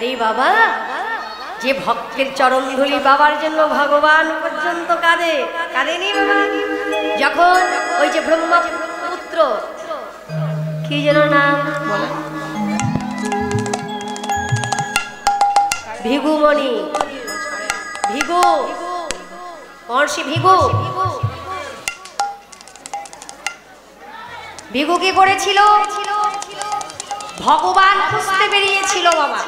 এই বাবা যে ভক্তের চরণ ধুলি বাবার জন্য ভগবান পর্যন্ত কাঁদে, কাঁদেনি বাবা? যখন ওই যে ব্রহ্মপুত্র কি যেন নাম বলে, ভিগুমণি, ভিগু মহর্ষি ভিগু, ভিগু কি করেছিল? ভগবান খুঁজতে বেরিয়েছিল বাবা।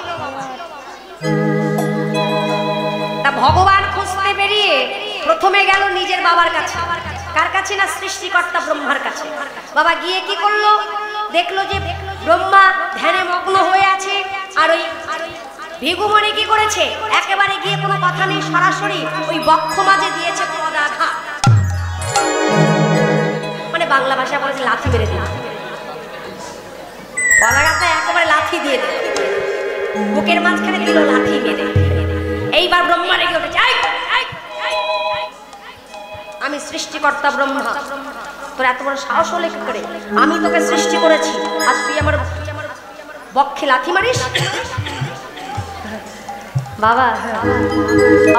তা ভগবান খুঁজতে বেরিয়ে প্রথমে গেল নিজের বাবার কাছে। কার কাছে না? সৃষ্টিকর্তা ব্রহ্মার কাছে। বাবা গিয়ে কি করলো? দেখলো যে ব্রহ্মা ধ্যানে মগ্ন হয়ে আছে, আর ওই ভিগুমণি কি করেছে? একেবারে গিয়ে কোনো কথা নেই, সরাসরি ওই বক্ষ মাঝে দিয়েছে পদাঘাত, মানে বাংলা ভাষা বলেছে লাথি মেরে দিল। পদাঘাতে একেবারে লাথি দিয়ে দিল, বুকের মাঝখানে দিল লাথি মেরে। এইবার ব্রহ্মা রেগে উঠেছে, আমি সৃষ্টিকর্তা ব্রহ্মা, তোর এত বড় সাহস হলে কি করে? আমি তোকে সৃষ্টি করেছি, আর তুই আমার বক্ষে লাথি মারিস? বাবা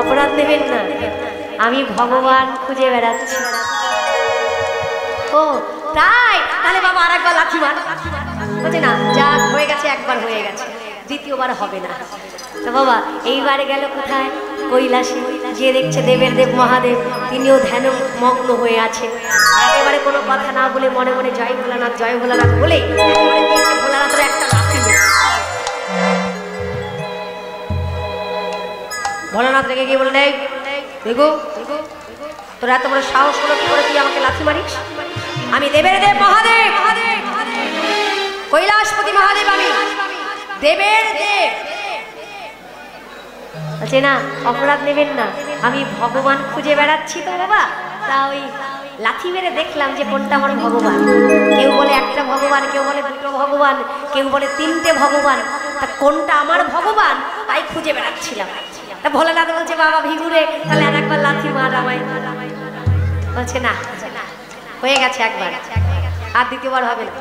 অপরাধ নেবেন না, আমি ভগবান খুঁজে বেড়াচ্ছি। ও তাই? তাহলে বাবা আর একবার লাথি মার। বলছে না, যা হয়ে গেছে একবার হয়ে গেছে, দ্বিতীয়বার হবে না। তো বাবা এইবারে গেল কোথায়? কৈলাসে। যে দেখছে দেবের দেব মহাদেব, তিনিও ধ্যান মগ্ন হয়ে আছে। একেবারে কোনো কথা না বলে মনে মনে জয় ভোলানাথ, জয় ভোলানাথ বলে ভোলানাথের একটা লাথি মেরে। ভোলানাথ রেগে গিয়ে বললেন, দেখো তোর এত বড় সাহস হলো কি করে তুই আমাকে লাথি মারিস? আমি দেবের দেব মহাদেব, কৈলাসপতি মহাদেব, আমি দেবের দেব। বলছে না, অপরাধ নেবেন না, আমি ভগবান খুঁজে বেড়াচ্ছি তো বাবা। তা ওই লাথি মেরে দেখলাম যে কোনটা আমার ভগবান। কেউ বলে একটা ভগবান, কেউ বলে দুটো ভগবান, কেউ বলে তিনটে ভগবান। তা কোনটা আমার ভগবান তাই খুঁজে বেড়াচ্ছিলাম। তা ভোলানাথ বলছে, বাবা ভিগুরে তাহলে আর একবার লাথি মার আমায়। বলছে না, হয়ে গেছে একবার, আর দ্বিতীয়বার হবে না।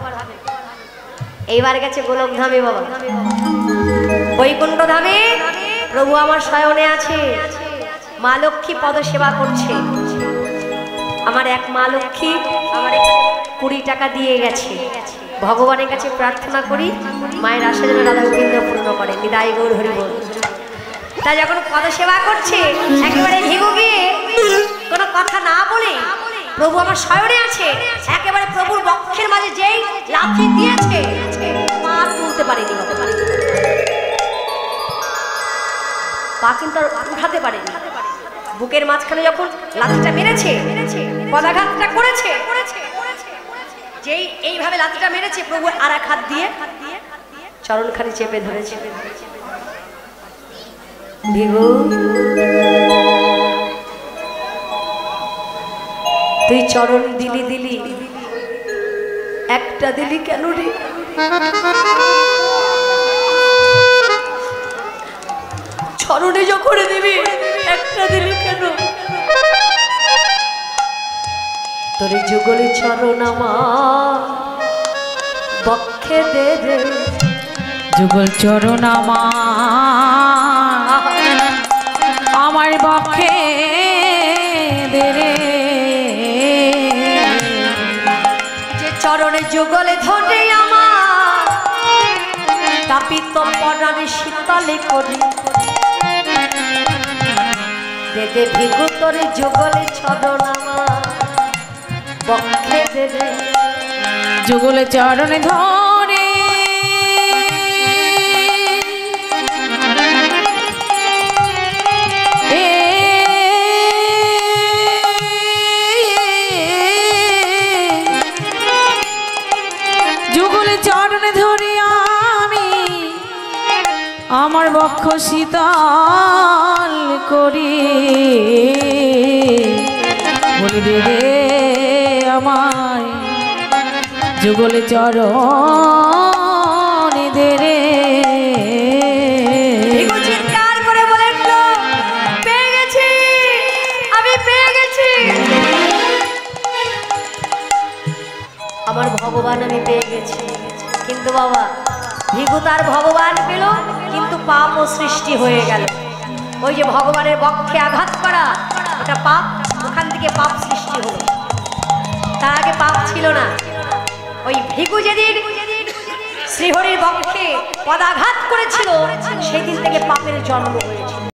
এইবার গেছে গোলক ধামে বাবা, বৈকুণ্ঠ ধামে। প্রভু আমার শয়নে আছে, মা লক্ষ্মী পদ সেবা করছে। আমার এক মা লক্ষ্মী আমার 20 টাকা দিয়ে গেছে। ভগবানের কাছে প্রার্থনা করি মায়ের আশা যেন রাধা গোবিন্দ পূর্ণ করে। বিদায় গৌর হরি বল। তা যখন পদ সেবা করছে, একেবারে ভিগু গিয়ে কোনো কথা না বলে, প্রভু আমার শয়নে আছে, একেবারে প্রভুর বক্ষের মাঝে যেই লাথি দিয়েছে, পা তুলতে পারেনি, পা কিন্তু উঠাতে পারেনি। বুকের মাঝখানে যখন লাথিটা মেরেছে, পদাঘাতটা করেছে, যেই এইভাবে লাথিটা মেরেছে, প্রভু আর এক হাত দিয়ে চরণখানি চেপে ধরেছে। ভিগু তুই চরণ দিলি দিলি, একটা দিলি কেন রে? চরণে যখন দিবি একটা দিলি কেন? তোর যুগলে চরণ আমার বক্ষে দে রে, যুগল চরণ আমার বক্ষে দে রে। যে চরণে যুগলে ধরে আমার কাপিত পরাণে শীতলে করি, দে দে ভিগু তোর যুগলে চরণ আমার বক্ষে দে রে। যুগলে চরণে ধরে যুগলে চরণে ধরে আমি আমার বক্ষ শীতল করি, বলি দে রে আমায় যুগলে চরণ দে রে। চিৎকার করে বলেন তো, পেয়ে গেছি, আমি পেয়ে গেছি, আমার ভগবান আমি পেয়ে গেছি। কিন্তু বাবা ভিখু তার ভগবান পেল, কিন্তু পাপও সৃষ্টি হয়ে গেল। ওই যে ভগবানের বক্ষে আঘাত করা, ওটা পাপ, ওখান থেকে পাপ সৃষ্টি হলো। তার আগে পাপ ছিল না। ওই ভিখু যেদিন শ্রীহরির বক্ষে পদাঘাত করেছিল, সেদিন থেকে পাপের জন্ম হয়েছে।